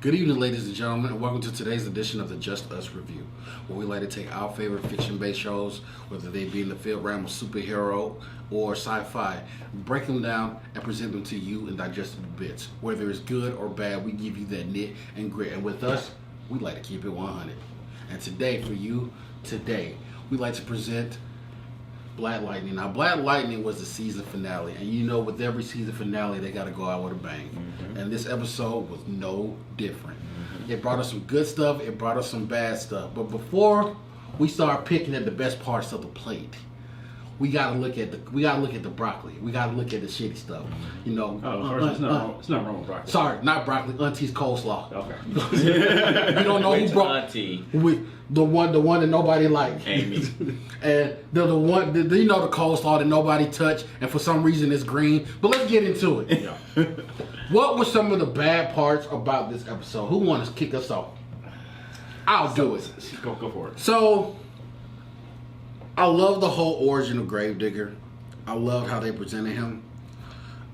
Good evening, ladies and gentlemen, and welcome to today's edition of the Just Us Review, where we like to take our favorite fiction-based shows, whether they be in the field realm of superhero or sci-fi, break them down and present them to you in digestible bits. Whether it's good or bad, we give you that nit and grit. And with us, we like to keep it 100. And today, for you, we like to present Black Lightning. Now, Black Lightning was the season finale, and you know, with every season finale, they got to go out with a bang. And this episode was no different. It brought us some good stuff. It brought us some bad stuff. But before we start picking at the best parts of the plate, we gotta look at the broccoli. We gotta look at the shitty stuff. You know. It's not wrong with broccoli. Sorry, not broccoli. Auntie's coleslaw. Okay. You don't know who brought Auntie. the one that nobody liked. Amy. And the coleslaw that nobody touched, and for some reason it's green. But let's get into it. Yeah. What were some of the bad parts about this episode? Who wants to kick us off? I'll do it. Go for it. So, I love the whole origin of Gravedigger. I loved how they presented him.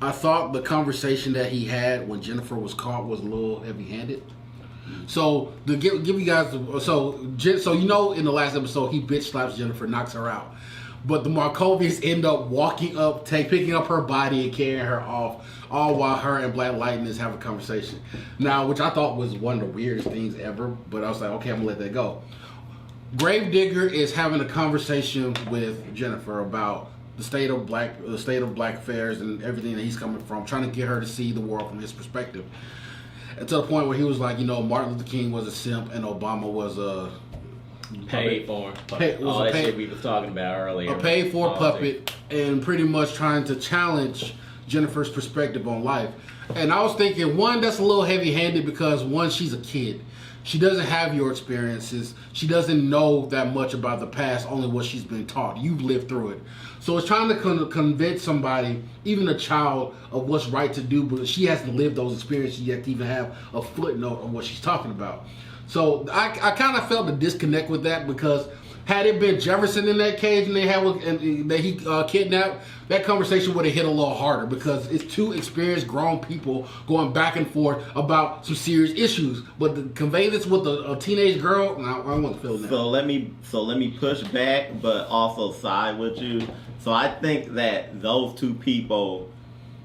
I thought the conversation that he had when Jennifer was caught was a little heavy-handed. So, to give you guys, so you know, in the last episode, he bitch slaps Jennifer, knocks her out. But the Markovians end up walking up, picking up her body and carrying her off, all while her and Black Lightning is having a conversation. Now, which I thought was one of the weirdest things ever, but I was like, okay, I'm gonna let that go. Gravedigger is having a conversation with Jennifer about the state of black affairs and everything that he's coming from, trying to get her to see the world from his perspective. And to the point where he was like, you know, Martin Luther King was a simp and Obama was a Paid for. All that shit we was talking about earlier. A paid for puppet, and pretty much trying to challenge Jennifer's perspective on life. And I was thinking, one, that's a little heavy-handed because, one, she's a kid. She doesn't have your experiences. She doesn't know that much about the past, only what she's been taught. You've lived through it. So it's trying to convince somebody, even a child, of what's right to do, but she hasn't lived those experiences yet to even have a footnote on what she's talking about. So I kind of felt a disconnect with that, because had it been Jefferson in that cage and that he kidnapped, that conversation would have hit a little harder, because it's two experienced grown people going back and forth about some serious issues. But to convey this with a teenage girl, I don't want to feel that. So let me push back, but also side with you. So I think that those two people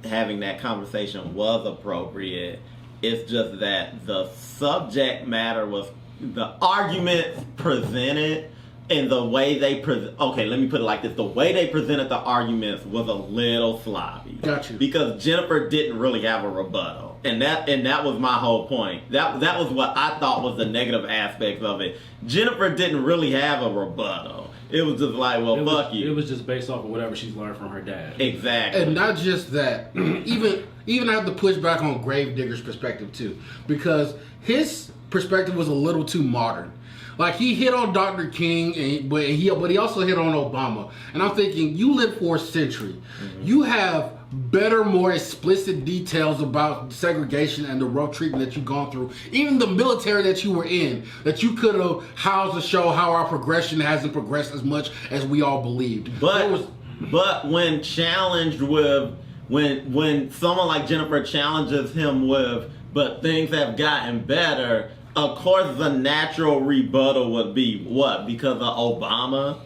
having that conversation was appropriate. It's just that the subject matter was the arguments presented and the way they okay, let me put it like this. The way they presented the arguments was a little sloppy. Gotcha. Because Jennifer didn't really have a rebuttal. And that was my whole point. That was what I thought was the negative aspect of it. Jennifer didn't really have a rebuttal. It was just like, well, fuck you. It was just based off of whatever she's learned from her dad. Exactly. And not just that, even I have to push back on Gravedigger's perspective too, because his perspective was a little too modern. Like, he hit on Dr. King, but he also hit on Obama. And I'm thinking, you lived for a century. Mm-hmm. You have better, more explicit details about segregation and the rough treatment that you've gone through. Even the military that you were in, that you could have housed to show how our progression hasn't progressed as much as we all believed. But when challenged with, when someone like Jennifer challenges him with, but things have gotten better, of course the natural rebuttal would be what? Because of Obama?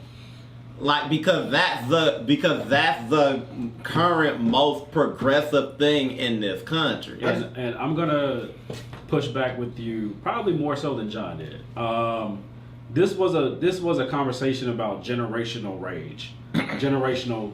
Like, because that's the current most progressive thing in this country. And I'm gonna push back with you probably more so than John did. This was a conversation about generational rage, generational.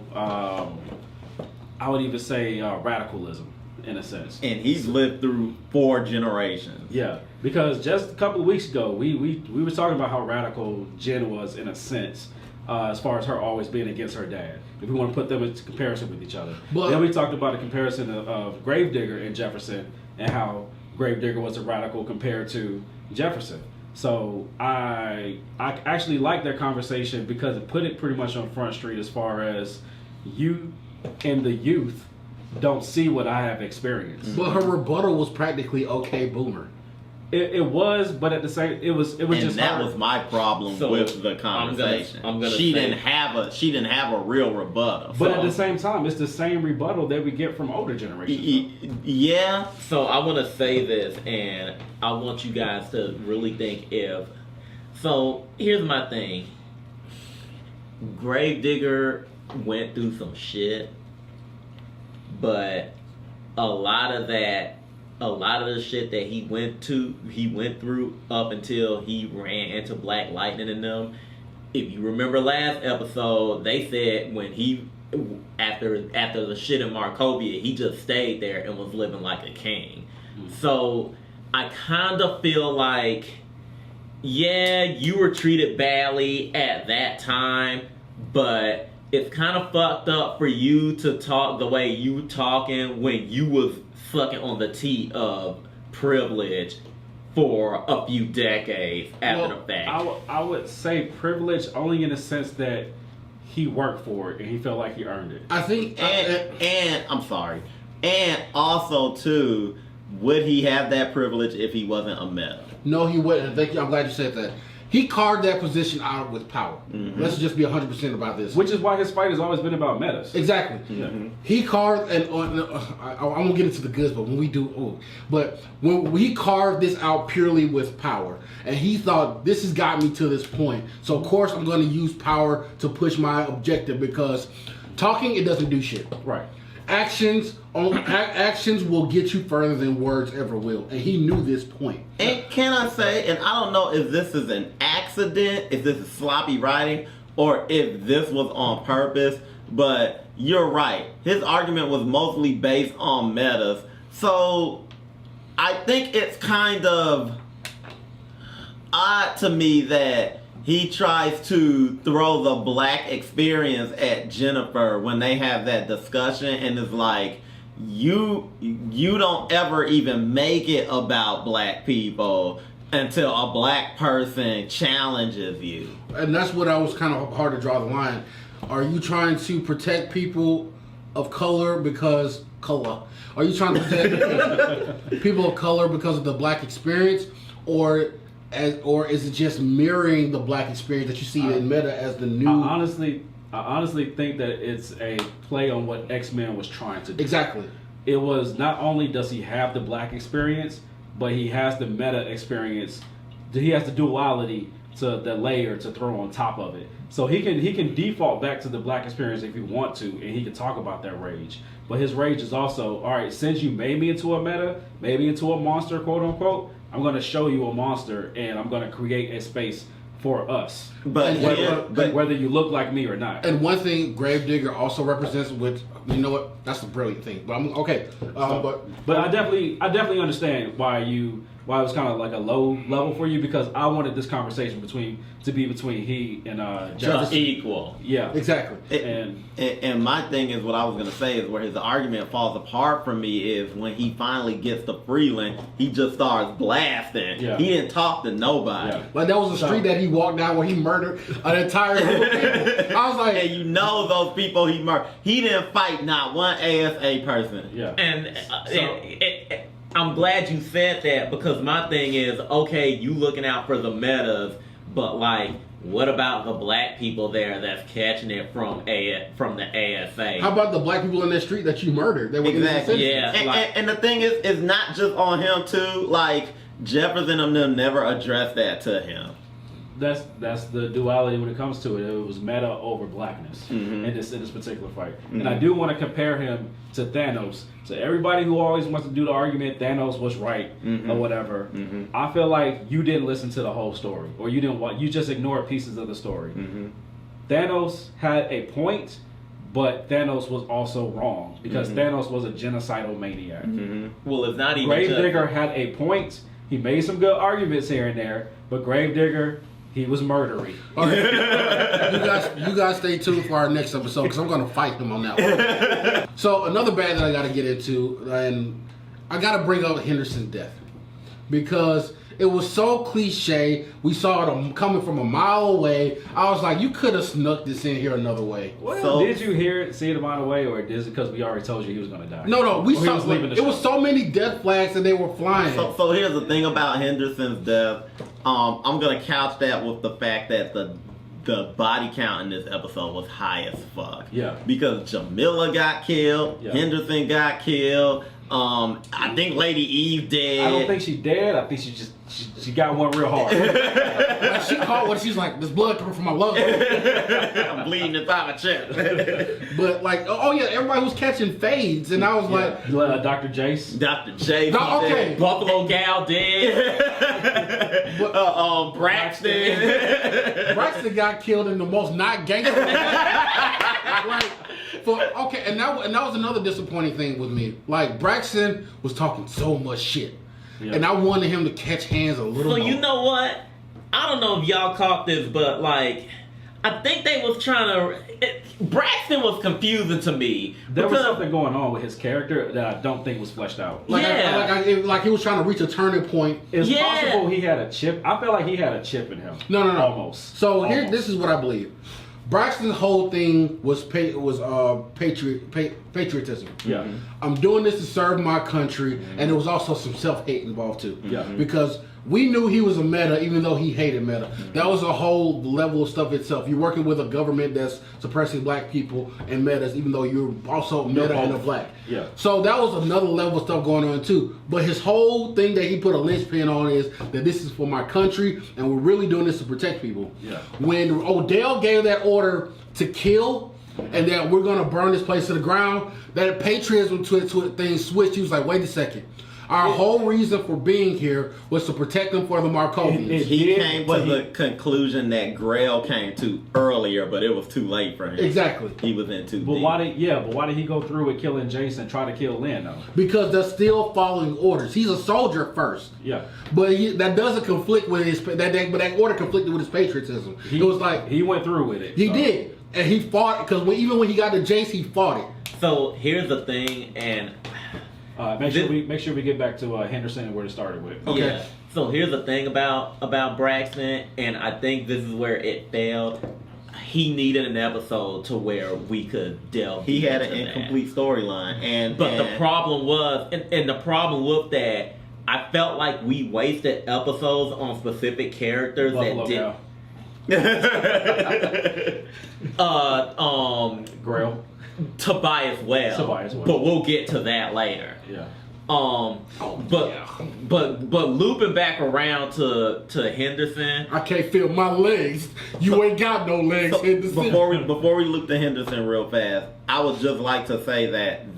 I would even say radicalism, in a sense. And he's lived through 4 generations. Yeah, because just a couple of weeks ago, we were talking about how radical Jen was, in a sense, as far as her always being against her dad. If we want to put them into comparison with each other. But then we talked about a comparison of Gravedigger and Jefferson, and how Gravedigger was a radical compared to Jefferson. So I actually like their conversation, because it put it pretty much on Front Street, as far as you and the youth don't see what I have experienced. But her rebuttal was practically, okay, boomer. It was, but at the same, it was and just that hard. was my problem with the conversation. She didn't have a real rebuttal. But at the same time, it's the same rebuttal that we get from older generations. Yeah. So I want to say this, and I want you guys to really think if. So here's my thing. Gravedigger went through some shit, but a lot of the shit that he went through up until he ran into Black Lightning and them. If you remember last episode, they said when he after the shit in Markovia, he just stayed there and was living like a king. So I kind of feel like, yeah, you were treated badly at that time, but it's kind of fucked up for you to talk the way you talking when you was sucking on the teat of privilege for a few decades after the fact. I would say privilege only in the sense that he worked for it and he felt like he earned it. I think, and I'm sorry, and also too, would he have that privilege if he wasn't a meta? No, he wouldn't. Thank you. I'm glad you said that. He carved that position out with power. Mm-hmm. Let's just be 100% about this. Which is why his fight has always been about metas. Exactly. Mm-hmm. He carved, and I won't get into the goods, but when we do, but when he carved this out purely with power, and he thought this has got me to this point, so of course I'm going to use power to push my objective, because talking, it doesn't do shit. Right. Actions will get you further than words ever will, and he knew this point. And can I say, and I don't know if this is an accident, if this is sloppy writing, or if this was on purpose, but you're right. His argument was mostly based on metas. So I think it's kind of odd to me that he tries to throw the black experience at Jennifer when they have that discussion, and it's like, you don't ever even make it about black people until a black person challenges you. And that's what I was kind of hard to draw the line. Are you trying to protect people of color because color? Are you trying to protect people of color because of the black experience, or is it just mirroring the black experience that you see in meta as the new? I honestly think that it's a play on what X-Men was trying to do. Exactly. It was not only does he have the black experience, but he has the meta experience. He has the duality to the layer to throw on top of it. So he can default back to the black experience if he want to, and he can talk about that rage. But his rage is also, all right, since you made me into a meta, made me into a monster, quote unquote, I'm going to show you a monster, and I'm going to create a space for us. But whether you look like me or not. And one thing Gravedigger also represents, which, you know what, that's a brilliant thing. But I'm okay. But I definitely understand why it was kind of like a low level for you, because I wanted this conversation to be between he and Just Jefferson. equal. Yeah, exactly. And my thing is, what I was gonna say is where his argument falls apart for me is when he finally gets to Freeland, he just starts blasting. Yeah. He didn't talk to nobody. Yeah. Like, that was a street that he walked down where he murdered an entire group of people. I was like, And you know those people he murdered. He didn't fight not one ASA person. yeah. And I'm glad you said that, because my thing is, okay, you looking out for the metas, but like, what about the black people there that's catching it from the ASA? how about the black people in that street that you murdered? They were Exactly. Yeah. And the thing is, it's not just on him too. Like, Jefferson and them never addressed that to him. That's the duality when it comes to it. It was meta over blackness in this particular fight. And I do want to compare him to Thanos. So everybody who always wants to do the argument Thanos was right or whatever, I feel like you didn't listen to the whole story, or you just ignored pieces of the story. Thanos had a point, but Thanos was also wrong, because Thanos was a genocidal maniac. Well, it's not even Gravedigger had a point. He made some good arguments here and there, but Gravedigger, he was murdery. All right. You guys stay tuned for our next episode, because I'm going to fight him on that one. So another bad that I got to get into, and I got to bring up Henderson's death, because It was so cliche. We saw it coming from a mile away. I was like, you could have snuck this in here another way. Well, did you see it a mile away, or is it because we already told you he was going to die? No, we saw it was so many death flags that they were flying. So here's the thing about Henderson's death. I'm gonna couch that with the fact that the body count in this episode was high as fuck. Yeah. Because Jamila got killed, Yeah. Henderson got killed. I think Lady Eve dead. I don't think she dead. I think she got one real hard. Like she caught what she's like, there's blood coming from my lungs. I'm bleeding inside my chest. But like, oh yeah, everybody was catching fades, and I was like, Dr. Jace. Dr. J. No, okay. dead. Buffalo Gal dead. Braxton. Braxton got killed in the most not gangster. And that was another disappointing thing with me. Like Braxton was talking so much shit, and I wanted him to catch hands a little. So more. you know what? I don't know if y'all caught this, but like, I think they was trying to. Braxton was confusing to me. There was something going on with his character that I don't think was fleshed out. Like he was trying to reach a turning point. It's possible he had a chip. I feel like he had a chip in him. No. Almost. So here, this is what I believe. Braxton's whole thing was patriotism. Yeah. I'm doing this to serve my country, and there was also some self-hate involved too. Yeah. Because we knew he was a meta, even though he hated meta. That was a whole level of stuff itself. You're working with a government that's suppressing black people and metas, even though you're also meta and a black. Yeah. So that was another level of stuff going on too. But his whole thing that he put a linchpin on is that this is for my country, and we're really doing this to protect people. Yeah. When Odell gave that order to kill, and that we're gonna burn this place to the ground, that patriotism thing switched. He was like, wait a second. Our whole reason for being here was to protect them for the Markovians. He came to the conclusion that Grail came to earlier, but it was too late for him. Exactly. He was in too But deep. why did he go through with killing Jason and try to kill Lynn though? Because they're still following orders. He's a soldier first. Yeah. But that doesn't conflict with his but that order conflicted with his patriotism. It was like he went through with it. he did, and he fought because even when he got to Jace, he fought it. So here's the thing, and make sure we get back to Henderson and where it started with. Okay. yeah. So here's the thing about Braxton, and I think this is where it failed. He needed an episode to where we could delve. He had an into that. incomplete storyline, But the problem was, and the problem with that, I felt like we wasted episodes on specific characters Buffalo that did. Gal. Grail. Tobias Well. But we'll get to that later. Yeah. But looping back around to Henderson. I can't feel my legs. You ain't got no legs, Henderson. Before we look to Henderson real fast, I would just like to say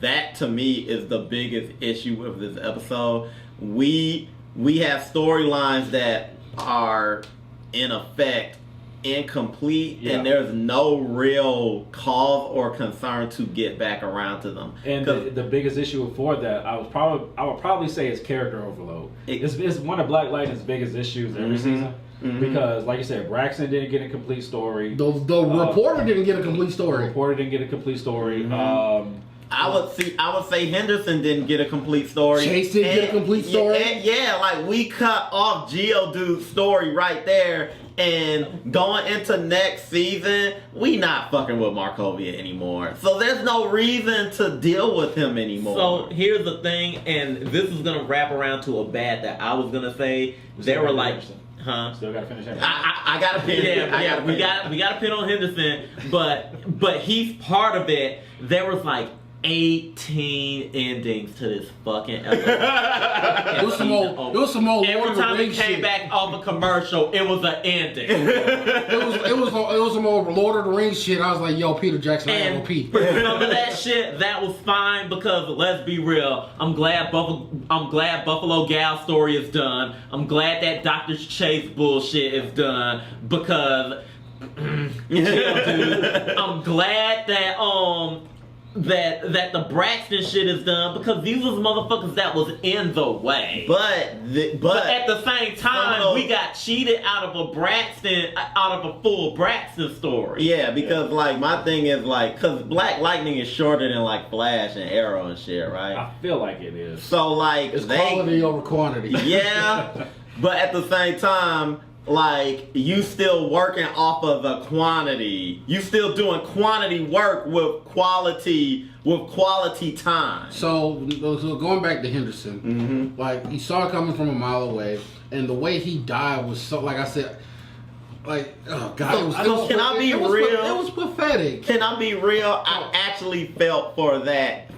that to me is the biggest issue with this episode. We have storylines that are in effect incomplete, and there's no real cause or concern to get back around to them. And the biggest issue for that, I would probably say, is character overload. It's one of Black Lightning's biggest issues every season. Because, like you said, Braxton didn't get a complete story. The reporter didn't get a complete story. The reporter didn't get a complete story. I would say Henderson didn't get a complete story. Chase didn't get a complete story. Like we cut off Geodude's story right there, and going into next season, we not fucking with Markovia anymore. So there's no reason to deal with him anymore. So here's the thing, and this is gonna wrap around to a bad that I was gonna say. They were like, huh? Still gotta finish that. I got a pin. We got a pin on Henderson, but he's part of it. There was like 18 endings to this fucking episode. It was some old Every Lord of the time he Rings came shit. back off a commercial, it was an ending. It was some old Lord of the Rings shit. I was like, yo, Peter Jackson, I And gotta pee. for some of that shit, that was fine because let's be real. I'm glad Buffalo Gal story is done. I'm glad that Dr. Chase bullshit is done because dude, I'm glad that the Braxton shit is done because these was motherfuckers that was in the way. But at the same time, we got cheated out of a full Braxton story. Yeah, because like my thing is like, cause Black Lightning is shorter than like Flash and Arrow and shit, right? I feel like it is. So like It's quality over quantity. Yeah. But at the same time, like, you still working off of the quantity. You still doing quantity work with quality time. So going back to Henderson, like, he saw it coming from a mile away, and the way he died was so, like I said, like, oh God, Can I be real? It was pathetic. Can I be real? I actually felt for that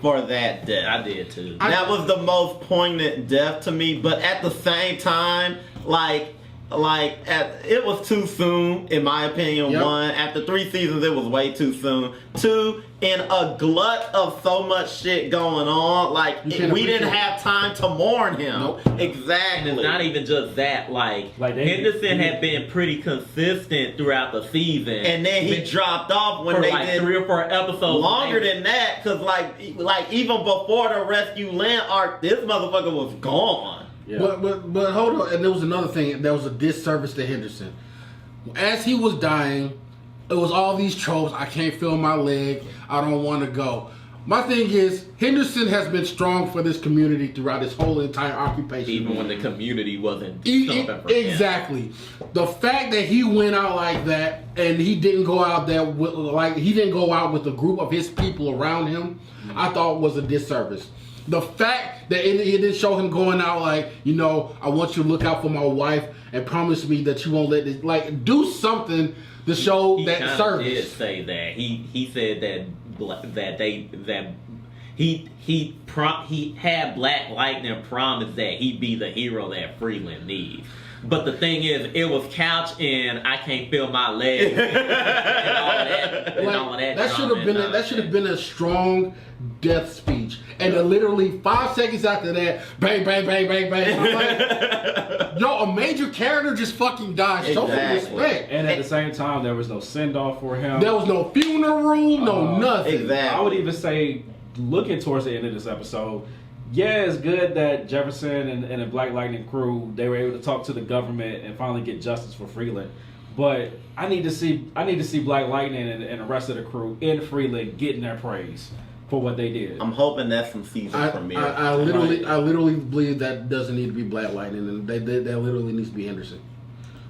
death. I did too. That was the most poignant death to me. But at the same time, it was too soon, in my opinion. Yep. 1, after 3 seasons, it was way too soon. 2, in a glut of so much shit going on, like, we didn't have time to mourn him. Nope. Exactly. And it's not even just that. Like Henderson had been pretty consistent throughout the season, and then he dropped off when for they like did 3 or 4 episodes. Longer than that, because like even before the Rescue Lynn arc, this motherfucker was gone. Yeah. But hold on, and there was another thing. There was a disservice to Henderson. As he was dying, it was all these tropes. I can't feel my leg. I don't want to go. My thing is, Henderson has been strong for this community throughout his whole entire occupation. Even when the community wasn't stumping for him. Exactly. The fact that he went out like that, and he didn't go out there with, he didn't go out with a group of his people around him, I thought was a disservice. The fact that it didn't show him going out like, I want you to look out for my wife and promise me that you won't let this, like, do something to show that service. He did say that. He said he had Black Lightning promise that he'd be the hero that Freeland needs. But the thing is, it was couched in I can't feel my legs and all of that. That should have been a strong death speech. And literally 5 seconds after that, bang, bang, bang, bang, bang. I'm like, a major character just fucking died. Show some respect. And at the same time, there was no send off for him. There was no funeral, no nothing. Exactly. I would even say, looking towards the end of this episode, yeah, it's good that Jefferson and the Black Lightning crew, they were able to talk to the government and finally get justice for Freeland. But I need to see Black Lightning and the rest of the crew in Freeland getting their praise for what they did. I'm hoping that's some season premiere. I literally believe that doesn't need to be Black Lightning, and that literally needs to be Henderson.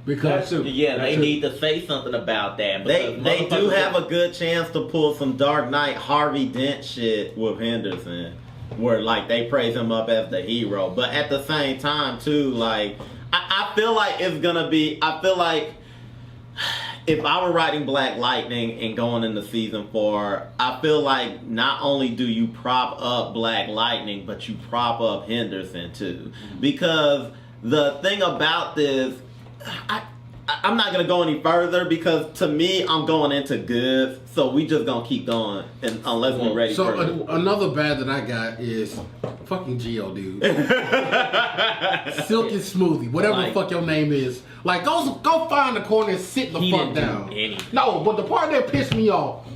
Because they need to say something about that. They do have a good chance to pull some Dark Knight Harvey Dent shit with Henderson, where like they praise him up as the hero. But at the same time too, like I feel like it's gonna be. I feel like if I were writing Black Lightning and going into season 4, I feel like not only do you prop up Black Lightning, but you prop up Henderson too. Because the thing about this, I'm not gonna go any further because to me I'm going into good, so we just gonna keep going unless we're ready. So another bad that I got is fucking Geo, dude. Silky Smoothie, whatever the fuck your name is. Like go find the corner and sit the fuck down. No, but the part that pissed me off,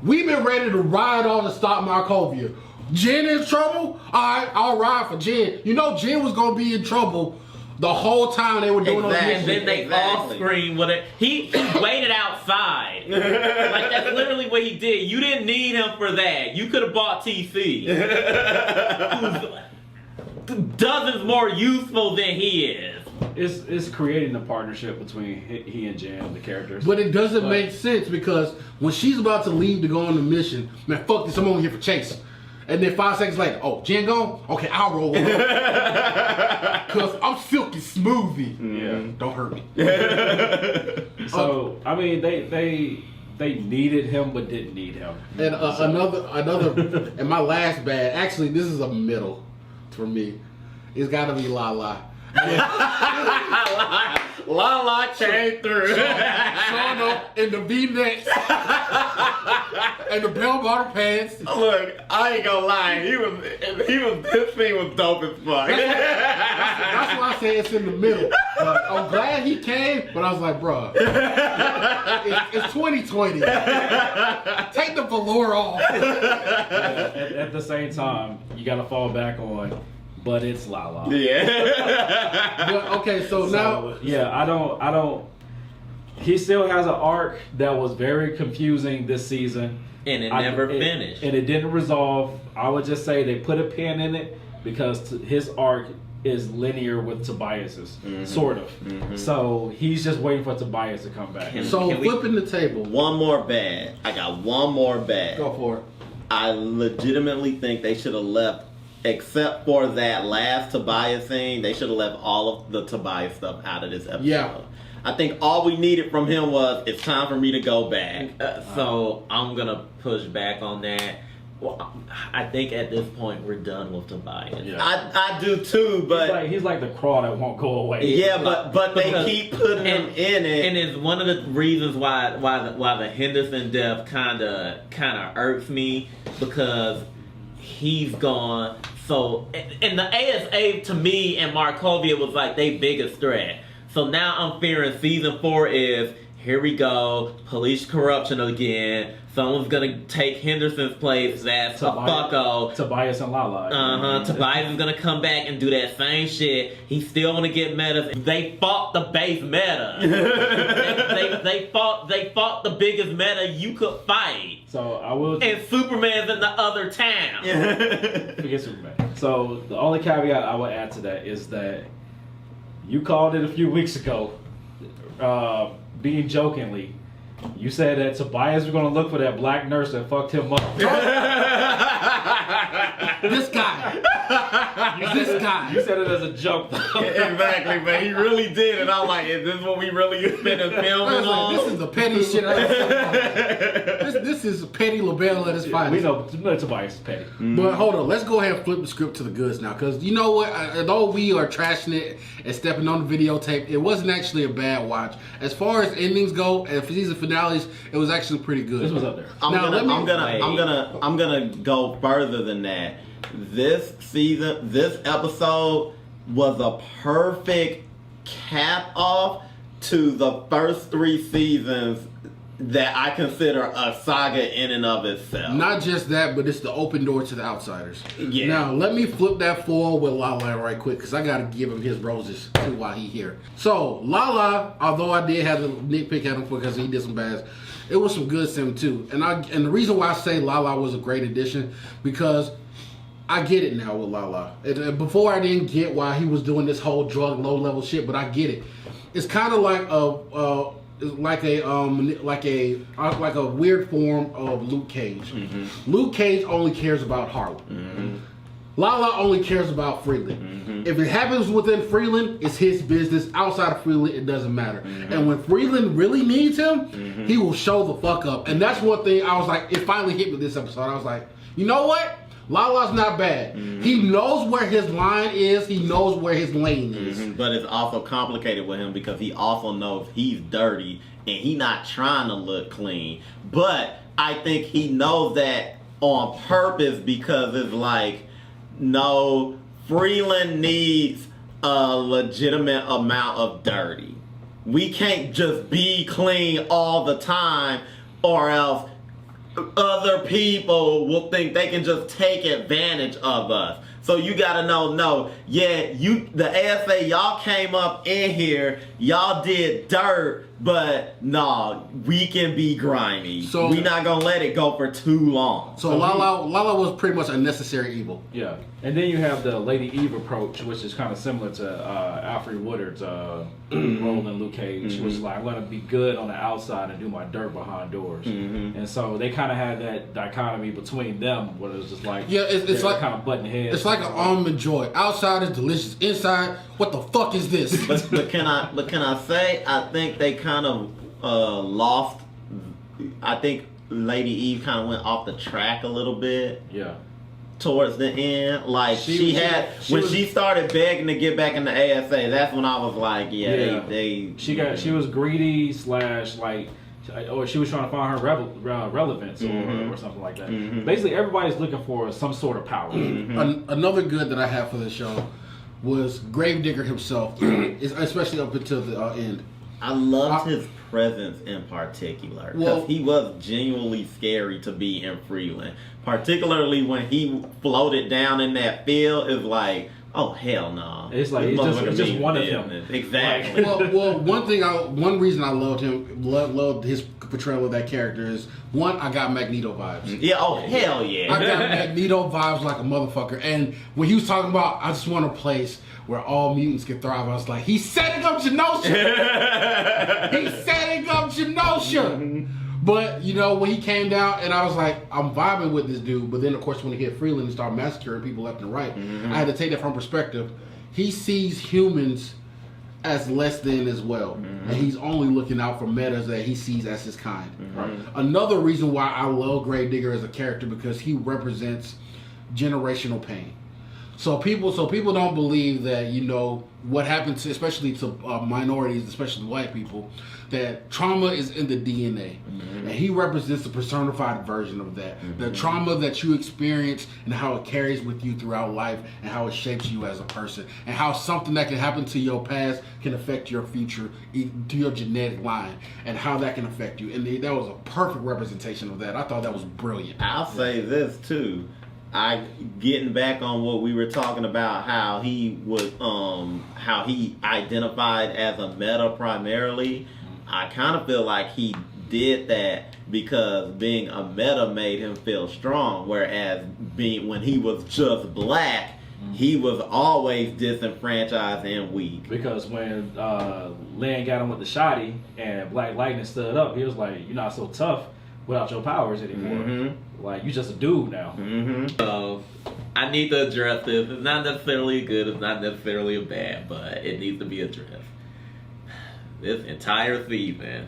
we've been ready to ride on to stop Markovia. Jen in trouble? Alright, I'll ride for Jen. Jen was gonna be in trouble the whole time they were doing those missions. And then they off screen with it. He waited outside. Like that's literally what he did. You didn't need him for that. You could have bought TC. Who's dozens more useful than he is. It's creating a partnership between he and Jen, the characters. But it doesn't make sense because when she's about to leave to go on the mission, man, fuck this, I'm only here for Chase. And then 5 seconds later, oh, Jen gone? Okay, I'll roll over. Because I'm Silky Smoothie. Yeah. Don't hurt me. So, I mean, they needed him but didn't need him. And another, and my last bad, actually, this is a middle for me. It's got to be Lala. Lala came through. Showing up in the V-necks and the bell-bottom pants. Look, I ain't gonna lie. This thing was dope as fuck. That's why I say it's in the middle. I'm glad he came, but I was like, bruh, it's 2020. Take the velour off. At the same time, you got to fall back on. But it's Lala. Yeah. But, okay, so now, yeah, I don't. He still has an arc that was very confusing this season, and it never finished. And it didn't resolve. I would just say they put a pin in it because his arc is linear with Tobias's, sort of. So he's just waiting for Tobias to come back. So flipping the table. One more bad. I got one more bad. Go for it. I legitimately think they should have left, except for that last Tobias scene, they should have left all of the Tobias stuff out of this episode. Yeah. I think all we needed from him was, it's time for me to go back. So I'm gonna push back on that. Well, I think at this point we're done with Tobias. Yeah. I do too, but he's like the crawl that won't go away. yeah, but they keep putting him in it, and it's one of the reasons why the Henderson death kind of irks me, because he's gone. So and the ASA to me and Markovia was like their biggest threat. So now I'm fearing season 4 is, here we go, police corruption again. Someone's gonna take Henderson's place. That's a fucko. Tobias and Lala. Tobias is gonna come back and do that same shit. He's still gonna get meta. They fought the base meta. they fought the biggest meta you could fight. So I will. And Superman's in the other town. Forget Superman. So the only caveat I would add to that is that you called it a few weeks ago, being jokingly. You said that Tobias was going to look for that black nurse that fucked him up. This guy. This guy. You said it as a joke. exactly, man. He really did, and I'm like, is this what we really spending filming on? This is the petty shit. This is petty LaBelle at his finest. We know Tobias is petty. But hold on, let's go ahead and flip the script to the goods now, because you know what? Although we are trashing it and stepping on the videotape, it wasn't actually a bad watch. As far as endings go and season finales, it was actually pretty good. This was up there. I'm gonna go further than that. This episode was a perfect cap off to the first 3 seasons that I consider a saga in and of itself. Not just that, but it's the open door to the outsiders. Yeah. Now, let me flip that forward with Lala right quick, because I got to give him his roses too while he here. So, Lala, although I did have to nitpick at him because he did some bads, it was some good sim too. And the reason why I say Lala was a great addition, because I get it now with Lala. Before I didn't get why he was doing this whole drug low level shit, but I get it. It's kind of like a weird form of Luke Cage. Luke Cage only cares about Harlem. Lala only cares about Freeland. If it happens within Freeland, it's his business. Outside of Freeland, it doesn't matter. And when Freeland really needs him, he will show the fuck up. And that's one thing I was like, it finally hit me this episode. I was like, you know what? Lala's not bad. He knows where his line is. He knows where his lane is. But it's also complicated with him because he also knows he's dirty and he's not trying to look clean. But I think he knows that on purpose, because it's like, no, Freeland needs a legitimate amount of dirty. We can't just be clean all the time, or else other people will think they can just take advantage of us. So you gotta know, no, yeah, the ASA, y'all came up in here, y'all did dirt, but no, we can be grimy. So we not gonna let it go for too long. So Lala was pretty much a necessary evil. Yeah, and then you have the Lady Eve approach, which is kind of similar to Alfred Woodard's role in Luke Cage, which is like, I'm gonna be good on the outside and do my dirt behind doors. And so they kind of had that dichotomy between them, where it was just like, it's like kind of butting heads. It's like an almond joy. Outside is delicious. Inside, what the fuck is this? but can I say, I think they kind of lost. I think Lady Eve kind of went off the track a little bit. Yeah. Towards the end, like she started begging to get back in the ASA, that's when I was like, she was greedy / like, or she was trying to find her relevance or something like that. Basically, everybody's looking for some sort of power. Another good that I have for this show was Gravedigger himself, especially up until the end. I loved his presence in particular, because he was genuinely scary to be in Freeland. Particularly when he floated down in that field, it's like, oh hell no! It's like it's just one of him. Exactly. One reason I loved him, loved his portrayal of that character is, one, I got Magneto vibes. Yeah. Oh hell yeah! I got Magneto vibes like a motherfucker. And when he was talking about, I just want a place where all mutants can thrive. I was like, he's setting up Genosha. He's setting up Genosha. But, you know, when he came down, and I was like, I'm vibing with this dude. But then, of course, when he hit Freeland and started massacring people left and right, I had to take that from perspective. He sees humans as less than as well. And he's only looking out for metas that he sees as his kind. Another reason why I love Gravedigger as a character, because he represents generational pain. So people don't believe that, you know, what happens to, especially to minorities, especially white people, that trauma is in the DNA. And he represents the personified version of that. The trauma that you experience and how it carries with you throughout life and how it shapes you as a person. And how something that can happen to your past can affect your future, to your genetic line, and how that can affect you. And that was a perfect representation of that. I thought that was brilliant. I'll say this too. Getting back on what we were talking about, how he was, how he identified as a meta primarily. I kind of feel like he did that because being a meta made him feel strong, whereas when he was just black, he was always disenfranchised and weak. Because when Lynn got him with the shotty and Black Lightning stood up, he was like, "You're not so tough without your powers anymore. Like, you just a dude now." I need to address this. It's not necessarily good, it's not necessarily a bad, but it needs to be addressed. This entire season,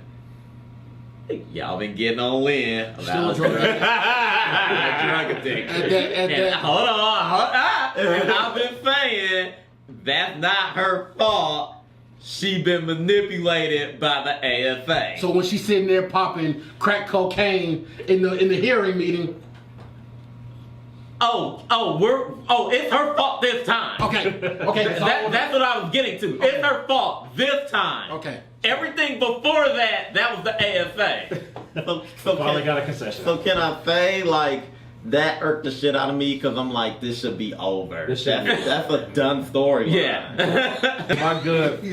y'all been getting on Lynn about drug addiction. Hold on. And I've been saying that's not her fault. She been manipulated by the AFA. So when she's sitting there popping crack cocaine in the hearing meeting. It's her fault this time. Okay. That's what I was getting to. Okay. It's her fault this time. Okay. Everything before that was the AFA. Finally got a concession. So can I say, like, that irked the shit out of me because I'm like, this should be over. That's a done story. Yeah.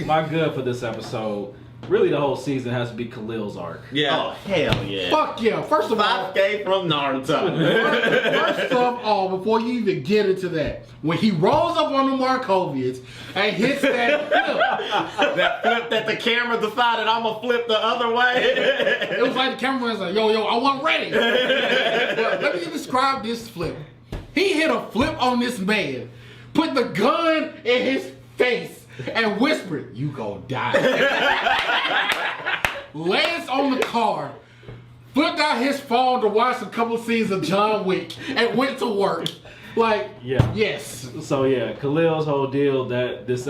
my good for this episode. Really, the whole season has to be Khalil's arc. Yeah. Oh, hell yeah. Fuck yeah. First of all, Sasuke from Naruto. first of all, before you even get into that, when he rolls up on the Markovians and hits that flip, that flip that the camera decided I'm gonna flip the other way. It was like the camera was like, yo, I wasn't ready. But let me describe this flip. He hit a flip on this man, put the gun in his face, and whispered, "You gon' die." Lands on the car, flipped out his phone to watch a couple scenes of John Wick, and went to work. Like, yes. So yeah, Khalil's whole deal that this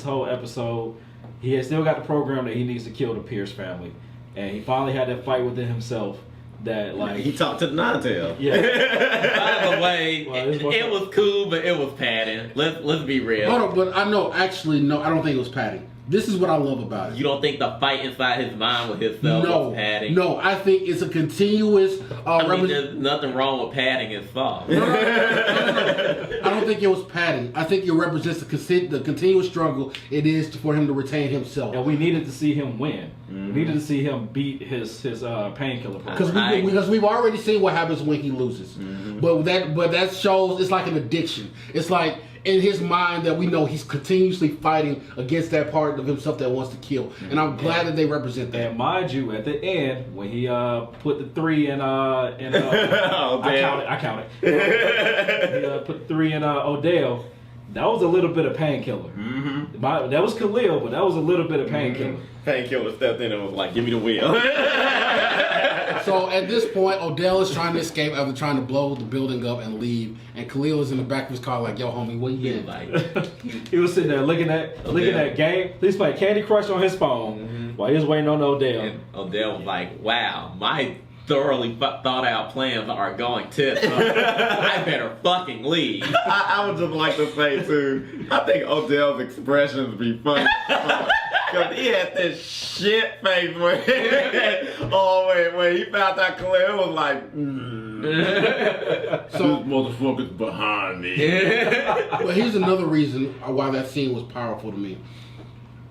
whole episode, he has still got the program that he needs to kill the Pierce family, and he finally had that fight within himself. That like he talked to the Nine-Tail. Yeah. By the way, it was cool, but it was padding. Let's be real. Hold on, but I know. Actually, no, I don't think it was padding. This is what I love about it. You don't think the fight inside his mind with himself was padding? No, I think it's a continuous. There's nothing wrong with padding his thoughts. No. I don't think it was padding. I think it represents the continuous struggle it is for him to retain himself. And we needed to see him win. We needed to see him beat his painkiller program. Because we've already seen what happens when he loses. But that shows it's like an addiction. It's like in his mind that we know he's continuously fighting against that part of himself that wants to kill. And I'm glad that they represent that. And mind you, at the end, when he put the 3 in I counted. He put 3 in Odell. That was a little bit of painkiller. That was Khalil, but that was a little bit of painkiller. Painkiller stepped in and was like, "Give me the wheel." So at this point, Odell is trying to escape after trying to blow the building up and leave, and Khalil is in the back of his car like, "Yo, homie, what you doing?" Like, he was sitting there looking at game. He's playing Candy Crush on his phone while he was waiting on Odell. And Odell was like, "Wow, my thoroughly thought out plans are going tits. I better fucking leave." I would just like to say too, I think Odell's expressions be funny. Because he had this shit face when he found out Khalil was like, So "This motherfucker's behind me." Well, here's another reason why that scene was powerful to me.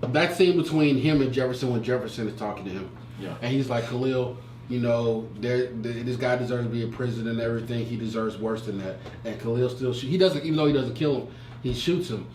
That scene between him and Jefferson when Jefferson is talking to him. Yeah. And he's like, "Khalil, you know, this guy deserves to be in prison and everything. He deserves worse than that." And Khalil still he doesn't, even though he doesn't kill him, he shoots him.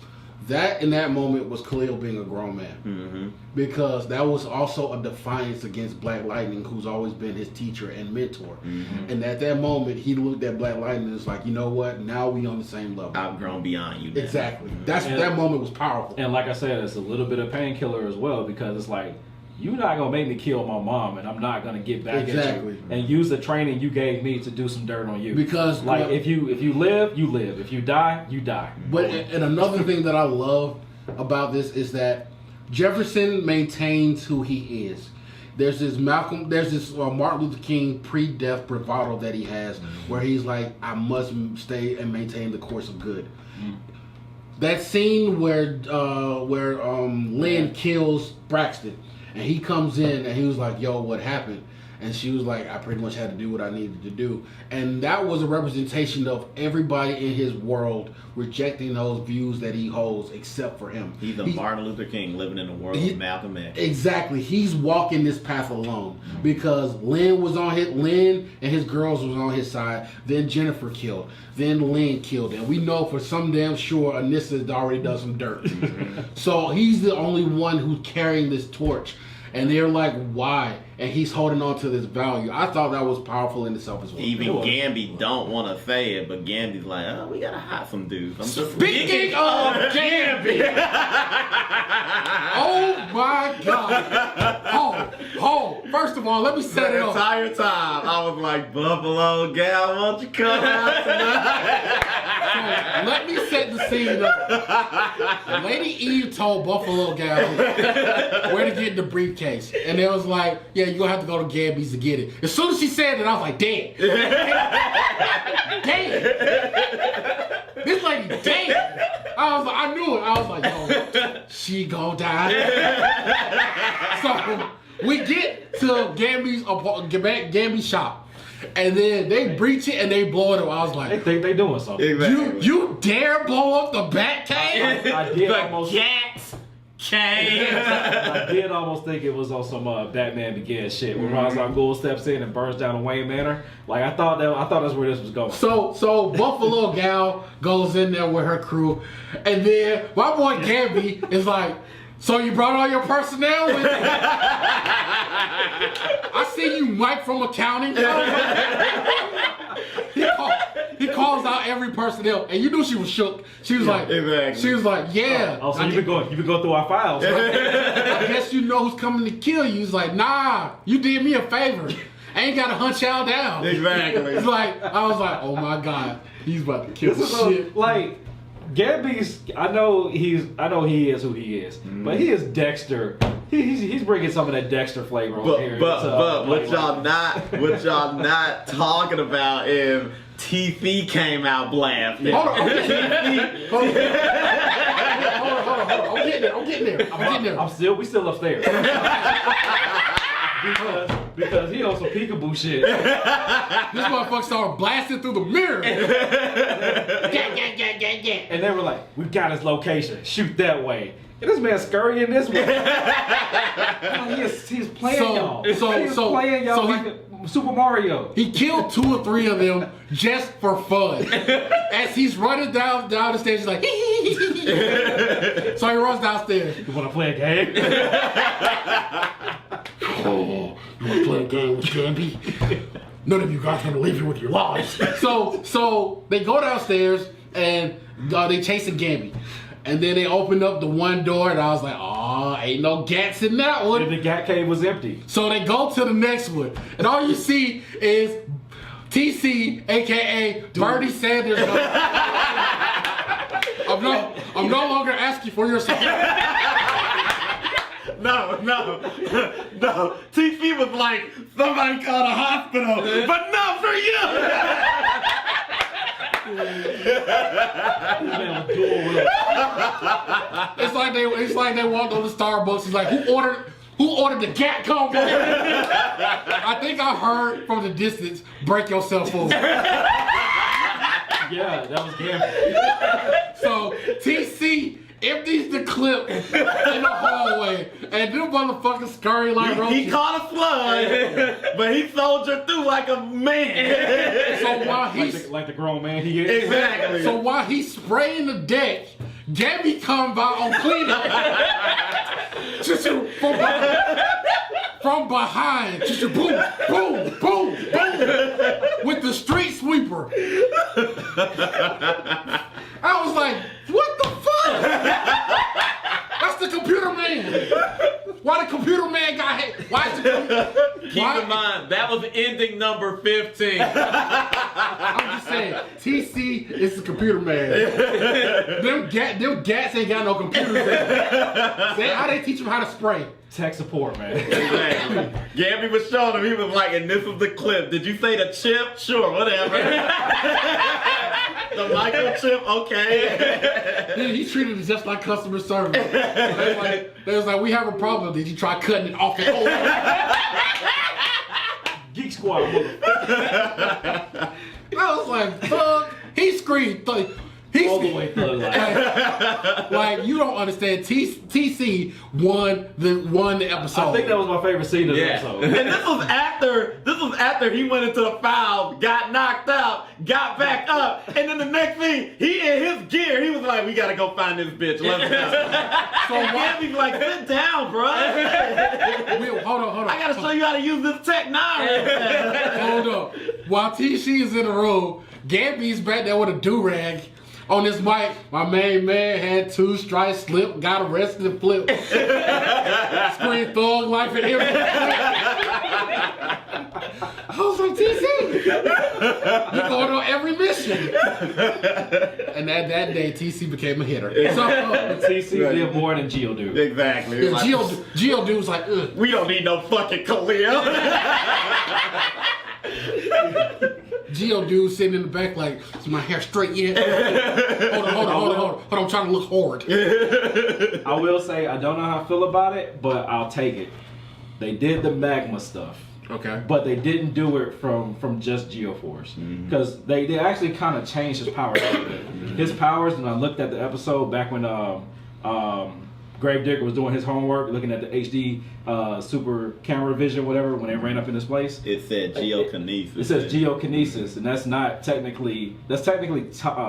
that in that moment was Khalil being a grown man. Mm-hmm. Because that was also a defiance against Black Lightning, who's always been his teacher and mentor. Mm-hmm. And at that moment, he looked at Black Lightning and was like, you know what? Now we on the same level. I've grown beyond you. Now. Exactly. That moment was powerful. And like I said, it's a little bit of painkiller as well, because it's like, you're not gonna make me kill my mom, and I'm not gonna get back at you and use the training you gave me to do some dirt on you. Because like if you live, you live. If you die, you die. But and another thing that I love about this is that Jefferson maintains who he is. There's this Martin Luther King pre-death bravado that he has, where he's like, I must stay and maintain the course of good. That scene where Lynn kills Braxton, and he comes in and he was like, yo, what happened? And she was like, I pretty much had to do what I needed to do. And that was a representation of everybody in his world rejecting those views that he holds except for him. He's Martin Luther King living in the world of Malcolm X. Exactly. He's walking this path alone because Lynn and his girls was on his side. Then Jennifer killed. Then Lynn killed. And we know for some damn sure Anissa had already done some dirt. So he's the only one who's carrying this torch. And they're like, why? And he's holding on to this value. I thought that was powerful in itself as well. Even Gamby don't want to say it, but Gamby's like, oh, we gotta hide some dudes. Speaking of Gamby! Oh my God! Oh! First of all, let me set it up. The entire time, I was like, Buffalo Gal, won't you come out tonight? So, let me set the scene up. Lady Eve told Buffalo Gal where to get the briefcase. And they was like, yeah, you're going to have to go to Gamby's to get it. As soon as she said it, I was like, damn. Damn. This lady, damn. I knew it. I was like, yo, she gonna die. So we get to Gamby's shop. And then they breach it and they blow it up. I was like, they think they doing something. Exactly. You dare blow up the Batcave? I did almost. I did almost think it was on some Batman Begins shit where Ra's al Ghul steps in and burns down a Wayne Manor. Like I thought that's where this was going. So Buffalo Gal goes in there with her crew, and then my boy Gamby is like, so you brought all your personnel with you? I see you, Mike from accounting. He calls out every personnel, and you knew she was shook. She was like, exactly. She was like, yeah. So you've been going through our files. Right? I guess you know who's coming to kill you. He's like, nah, you did me a favor. I ain't gotta hunt y'all down. Exactly. It's like I was like, oh my God, he's about to kill shit. Like Gamby's, I know he is who he is, but he is Dexter. He's bringing some of that Dexter flavor over here. But what y'all not talking about is TC came out blasting. Hold on. I'm getting there. We still upstairs. because he on some peekaboo shit. This motherfucker started blasting through the mirror. And they were like, we got his location. Shoot that way. And this man scurrying this way. He's playing y'all. He's playing y'all like Super Mario. He killed 2 or 3 of them just for fun. As he's running down the stairs, he's like, so he runs downstairs. You want to play a game? Oh, you want to play a game with Gamby? None of you guys are going to leave here with your lives. So they go downstairs and they chasing Gamby. And then they opened up the one door, and I was like, oh, ain't no gats in that one. And the gat cave was empty. So they go to the next one, and all you see is TC, a.k.a. Bernie Sanders. I'm no longer asking for your support. No. TC was like, somebody called a hospital, but not for you. It's like they walked on the Starbucks. It's like, who ordered the cat combo? I think I heard from the distance, break yourself over. Yeah, that was Gamby. So TC empties the clip in the hallway, and them motherfuckers scurry like roaches. He caught a slug, but he soldiered through like a man. So while he's like the grown man he is. Exactly. So while he's spraying the deck, Gabby come by on cleaning. From behind. Boom, boom, boom, boom. With the street sweeper. I was like, what the fuck? That's the computer man. Why the computer man got hit? Why is the Keep in mind, that was ending number 15. I'm just saying, TC is the computer man. them gats ain't got no computers there. Say how they teach them how to spray. Tech support, man. Exactly. Gabby was showing him. He was like, and this is the clip. Did you say the chip? Sure, whatever. The microchip, okay. Yeah, he treated it just like customer service. They was like, we have a problem. Did you try cutting it off the whole? Geek Squad, motherfucker. I was like, fuck. He screamed. All the way through. Like you don't understand. TC won the episode. I think that was my favorite scene of the episode. And this was after he went into the foul, got knocked out, got back up, and then the next thing, he in his gear, he was like, we gotta go find this bitch. Let's go. So Gabby's like, sit down, bro. Hold on. I gotta show you how to use this Tech 9. Hold up. While TC is in the room, Gabby's back there with a do-rag. On this mic, my main man had 2 strikes, slipped, got arrested, and flipped. Screamed thug life and everything. I was like, TC, you going on every mission. And that day, TC became a hitter. So, TC did more than Geodude. Exactly. Yeah, Geodude was like, ugh. We don't need no fucking Khalil. Geodude sitting in the back like, is my hair straight yet? Hold on. I'm trying to look hard. I will say, I don't know how I feel about it, but I'll take it. They did the magma stuff. Okay. But they didn't do it from just Geoforce. Because they actually kind of changed his powers a little bit. His powers, when I looked at the episode back when Gravedigger was doing his homework, looking at the HD super camera vision, whatever, when they ran up in this place. It said geokinesis. It says geokinesis, and that's technically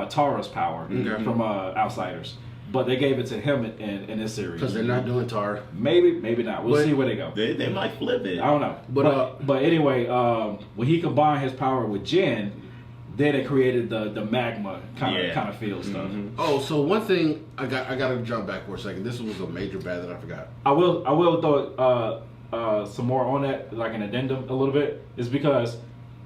Tara's power from Outsiders. But they gave it to him in this series. Because they're not doing Tar. Maybe not. We'll see where they go. They might flip it. I don't know. But anyway, when he combined his power with Jin, then it created the magma kind of feel stuff. Oh, so one thing I got to jump back for a second. This was a major bad that I forgot. I will throw some more on that, like an addendum a little bit. Is because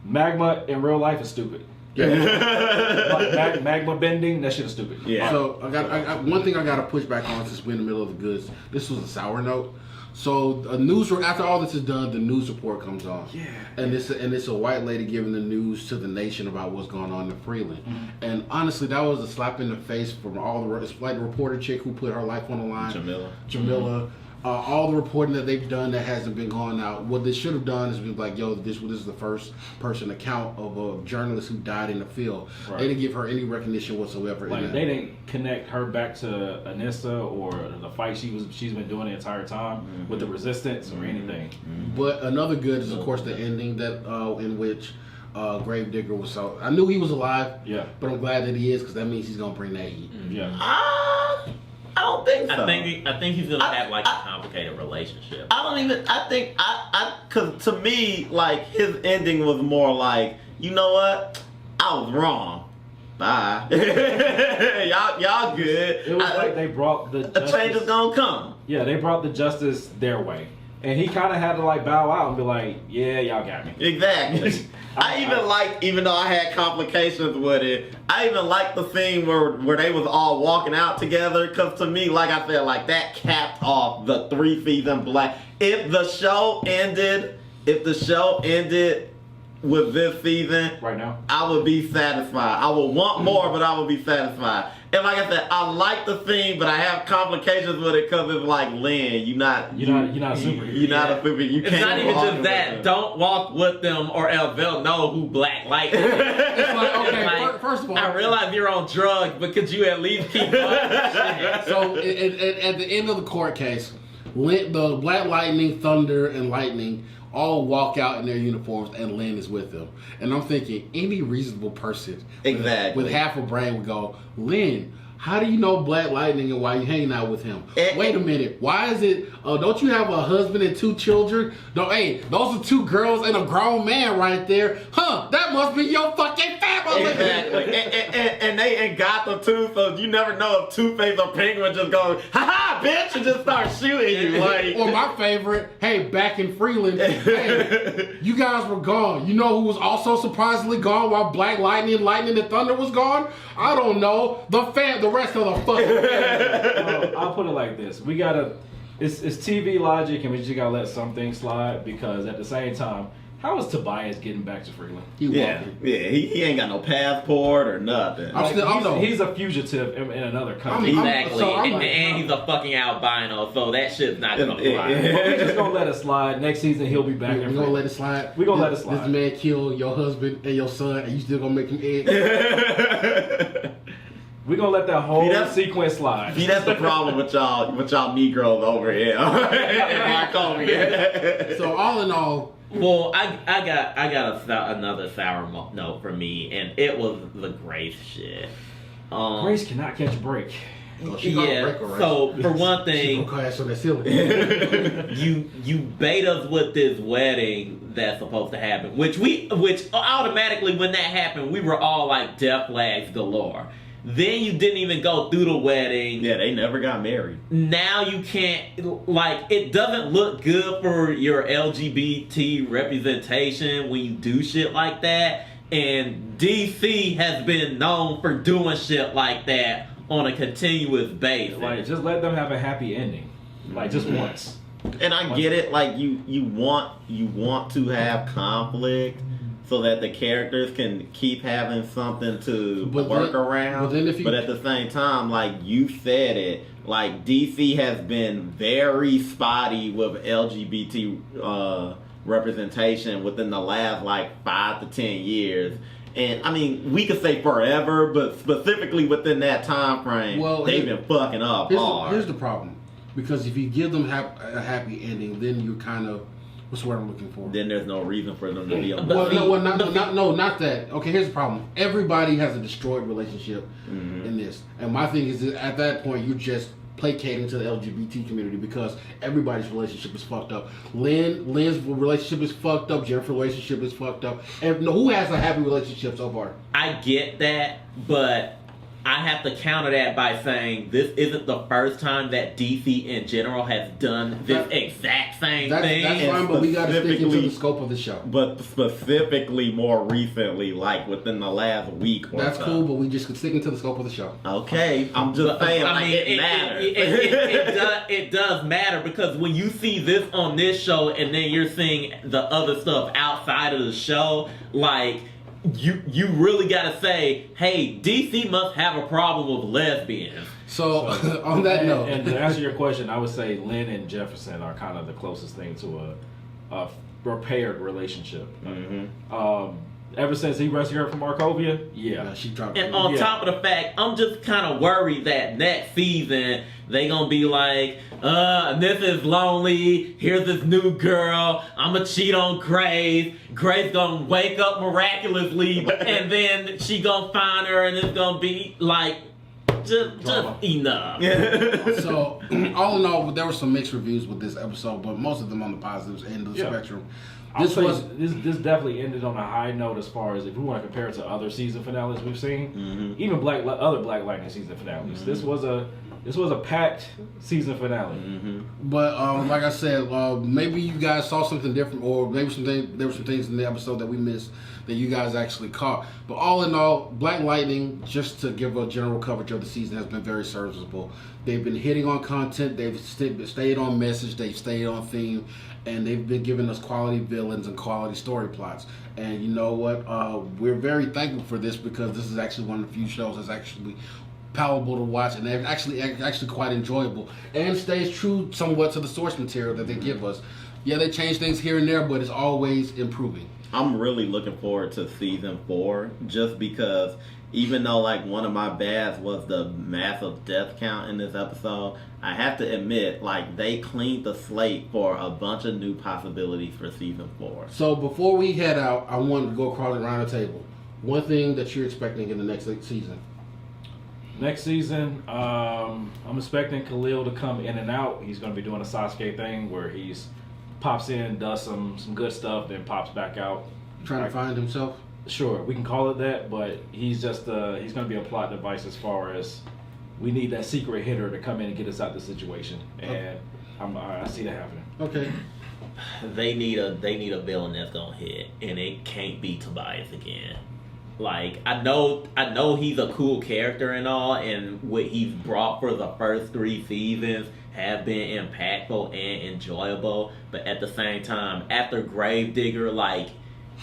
magma in real life is stupid. Yeah. Magma bending, that shit is stupid. Yeah. So I one thing I got to push back on since we're in the middle of the goods. This was a sour note. So after all this is done, the news report comes on. Yeah. And it's a white lady giving the news to the nation about what's going on in Freeland. And honestly, that was a slap in the face from all the, it's like the reporter chick who put her life on the line. Jamila. All the reporting that they've done that hasn't been going out. What they should have done is be like, yo, this is the first person account of a journalist who died in the field. Right. They didn't give her any recognition whatsoever. Like they didn't connect her back to Anissa or the fight she's been doing the entire time with the resistance or anything. But another good is of course the ending that in which Gravedigger was so. I knew he was alive. Yeah. But I'm glad that he is because that means he's gonna bring that heat. Yeah. I don't think so. I think he's gonna have like a complicated relationship. Cause to me, like his ending was more like, you know what? I was wrong. Bye. y'all good. It was like they brought the justice. A change is gonna come. Yeah, they brought the justice their way. And he kind of had to like bow out and be like, yeah, y'all got me. Exactly. even though I had complications with it, I even liked the scene where they was all walking out together. Because to me, like I said, like that capped off the 3-season Black. If the show ended with this season, right now, I would be satisfied. I would want more, but I would be satisfied. And like I said, I like the theme, but I have complications with it because it's like, Lynn, you're not a superhero. You're not a superhero. You it's can't not even just that. Don't walk with them, or else they'll know who Black Lightning is. It's like, okay, first of all, I realize you're on drugs, but could you at least keep up? So at the end of the court case, the Black Lightning, Thunder, and Lightning all walk out in their uniforms, and Lynn is with them. And I'm thinking, any reasonable person with half a brain would go, Lynn, how do you know Black Lightning and why you hanging out with him? Eh, Wait a minute. Why is it? Don't you have a husband and 2 children? No, hey, those are 2 girls and a grown man right there. Huh? That must be your fucking family. Exactly. and they in Gotham too, so you never know if Two-Face or Penguin just go, ha bitch, and just start shooting you. Like, or my favorite, hey, back in Freeland, hey, you guys were gone. You know who was also surprisingly gone while Black Lightning and Thunder was gone? I don't know. The rest of the fucking family. I'll put it like this: we gotta. It's TV logic, and we just gotta let some things slide because at the same time, how is Tobias getting back to Freeland? He ain't got no passport or nothing. He's a fugitive in another country. Exactly. And he's a fucking albino, so that shit's not gonna fly. But we're just gonna let it slide. Next season he'll be back. We're gonna let it slide. We're gonna let it slide. This man killed your husband and your son, and you still gonna make him eggs. We're gonna let that whole sequence slide. See, that's the problem with y'all Negroes over here. So all in all, well, I got another sour note for me, and it was the Grace shit. Grace cannot catch a break. So for one thing, you bait us with this wedding that's supposed to happen, which automatically when that happened, we were all like death flags galore. Then you didn't even go through the wedding. Yeah, they never got married. Now you can't, like, it doesn't look good for your LGBT representation when you do shit like that. And DC has been known for doing shit like that on a continuous basis. Like, just let them have a happy ending. Like, just once. And I get it, like, you want to have conflict so that the characters can keep having something to work around. But at the same time, like you said it, like DC has been very spotty with LGBT representation within the last like 5 to 10 years. And I mean, we could say forever, but specifically within that time frame, they've been fucking up hard. Here's the problem. Because if you give them a happy ending, then you kind of... What's the word I'm looking for? Then there's no reason for them to be on not that. Okay, here's the problem. Everybody has a destroyed relationship in this. And my thing is that at that point, you're just placating to the LGBT community because everybody's relationship is fucked up. Lynn's relationship is fucked up. Jennifer's relationship is fucked up. And who has a happy relationship so far? I get that, but I have to counter that by saying this isn't the first time that DC in general has done this exact same thing. That's fine, but we got to stick into the scope of the show. But specifically more recently, like within the last week or That's cool, but we just stick into the scope of the show. Okay, I'm just saying, it matters. It does matter because when you see this on this show and then you're seeing the other stuff outside of the show, like... You really gotta say, hey, DC must have a problem with lesbians. So on that note, and to answer your question, I would say Lynn and Jefferson are kind of the closest thing to a repaired relationship. Ever since he rescued her from Markovia, she dropped. And on top of the fact, I'm just kind of worried that next season they gonna be like, this is lonely. Here's this new girl. I'ma cheat on Grace. Grace gonna wake up miraculously, and then she gonna find her, and it's gonna be like just enough. So all in all, there were some mixed reviews with this episode, but most of them on the positives end of the spectrum. This definitely ended on a high note as far as if we want to compare it to other season finales we've seen, even other Black Lightning season finales. This was a packed season finale. But like I said, maybe you guys saw something different, or maybe there were some things in the episode that we missed that you guys actually caught. But all in all, Black Lightning, just to give a general coverage of the season, has been very serviceable. They've been hitting on content. They've stayed on message. They've stayed on theme. And they've been giving us quality villains and quality story plots. And you know what? We're very thankful for this because this is actually one of the few shows that's actually palatable to watch and actually quite enjoyable. And stays true somewhat to the source material that they give us. Yeah, they change things here and there, but it's always improving. I'm really looking forward to season 4 just because even though like one of my bads was the massive death count in this episode, I have to admit like they cleaned the slate for a bunch of new possibilities for season 4. So before we head out, I wanted to go across around the table. One thing that you're expecting in the next season. Next season, I'm expecting Khalil to come in and out. He's going to be doing a Sasuke thing where he's pops in, does some good stuff, then pops back out. Trying to find himself? Sure, we can call it that, but he's just he's going to be a plot device as far as we need that secret hitter to come in and get us out of the situation, and I see that happening. Okay. They need a villain that's gonna hit, and it can't be Tobias again. Like I know he's a cool character and all, and what he's brought for the first 3 seasons have been impactful and enjoyable. But at the same time, after Gravedigger, like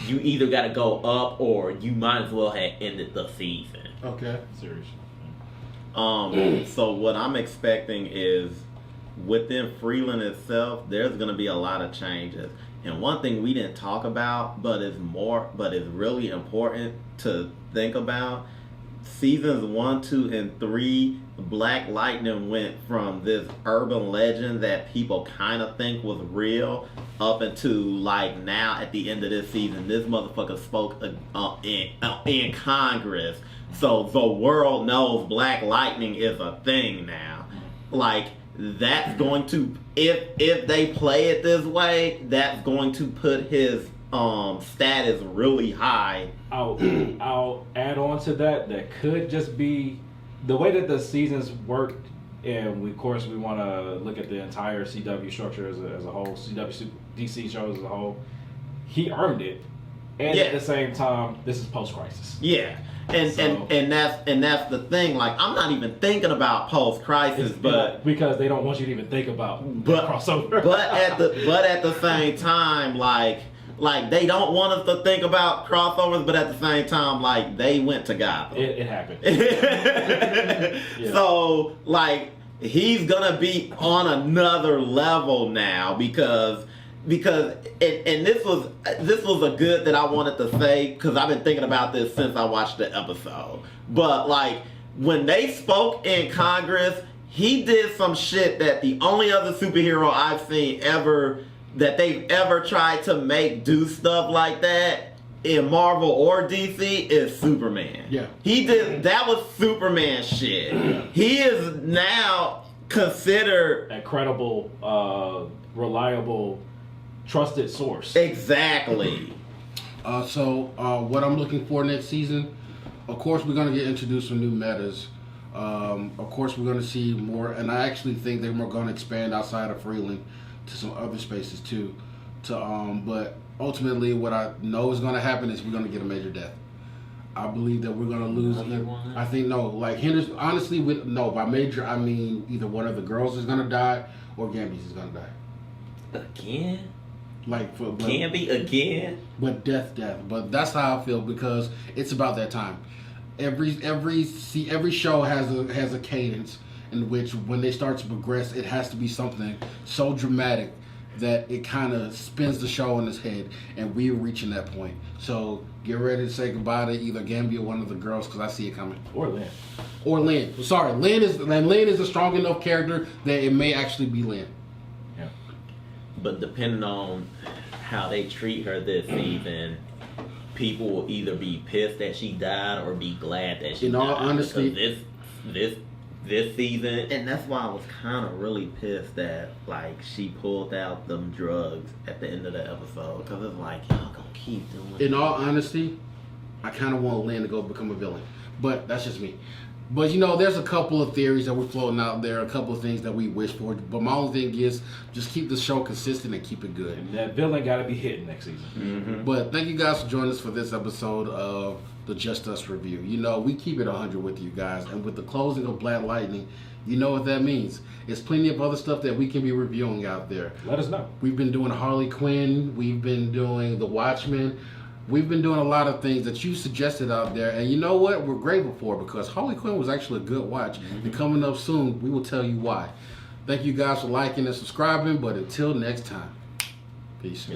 you either got to go up or you might as well have ended the season. Okay. Seriously. So what I'm expecting is within Freeland itself, there's going to be a lot of changes. And one thing we didn't talk about, but is really important to think about, seasons 1, 2, and 3, Black Lightning went from this urban legend that people kind of think was real up into like now at the end of this season, this motherfucker spoke in Congress. So the world knows Black Lightning is a thing now. Like that's going to, if they play it this way, that's going to put his status really high. I'll add on to that. That could just be the way that the seasons worked, and of course we want to look at the entire CW structure as a whole, CW DC shows as a whole. He earned it, and at the same time, this is post-crisis. Yeah. And that's the thing. Like I'm not even thinking about post crisis, but because they don't want you to even think about crossover. but at the same time, like they don't want us to think about crossovers, but at the same time, like they went to Gotham. It happened. Yeah. So like he's gonna be on another level now because this was a good that I wanted to say because I've been thinking about this since I watched the episode. But like when they spoke in Congress, he did some shit that the only other superhero I've seen ever that they've ever tried to make do stuff like that in Marvel or DC is Superman. Yeah. He did that was Superman shit. Yeah. He is now considered a credible, reliable, trusted source. Exactly. So what I'm looking for next season, of course we're going to get introduced some new metas. Of course we're going to see more, and I actually think they're going to expand outside of Freeland to some other spaces too. But ultimately what I know is going to happen is we're going to get a major death. I believe that we're going to lose. I think like Henderson, honestly, by major I mean either one of the girls is going to die or Gambies is going to die. Again? Like for Can be again, but death. But that's how I feel because it's about that time. Every show has a cadence in which when they start to progress, it has to be something so dramatic that it kind of spins the show in its head, and we're reaching that point. So get ready to say goodbye to either Gambi or one of the girls because I see it coming. Or Lynn. Or Lynn. Sorry, Lynn is a strong enough character that it may actually be Lynn. But depending on how they treat her this season, people will either be pissed that she died or be glad that she died. In all honesty, this season, and that's why I was kind of really pissed that like she pulled out them drugs at the end of the episode because it's like y'all gonna keep doing. In all honesty, I kind of want Lynn to go become a villain, but that's just me. But there's a couple of theories that we're floating out there, a couple of things that we wish for. But my only thing is just keep the show consistent and keep it good. And that villain got to be hitting next season. Mm-hmm. But thank you guys for joining us for this episode of the Just Us Review. We keep it 100 with you guys. And with the closing of Black Lightning, you know what that means. There's plenty of other stuff that we can be reviewing out there. Let us know. We've been doing Harley Quinn. We've been doing The Watchmen. We've been doing a lot of things that you suggested out there, and you know what? We're grateful for it because Harley Quinn was actually a good watch. Mm-hmm. And coming up soon, we will tell you why. Thank you guys for liking and subscribing, but until next time, peace.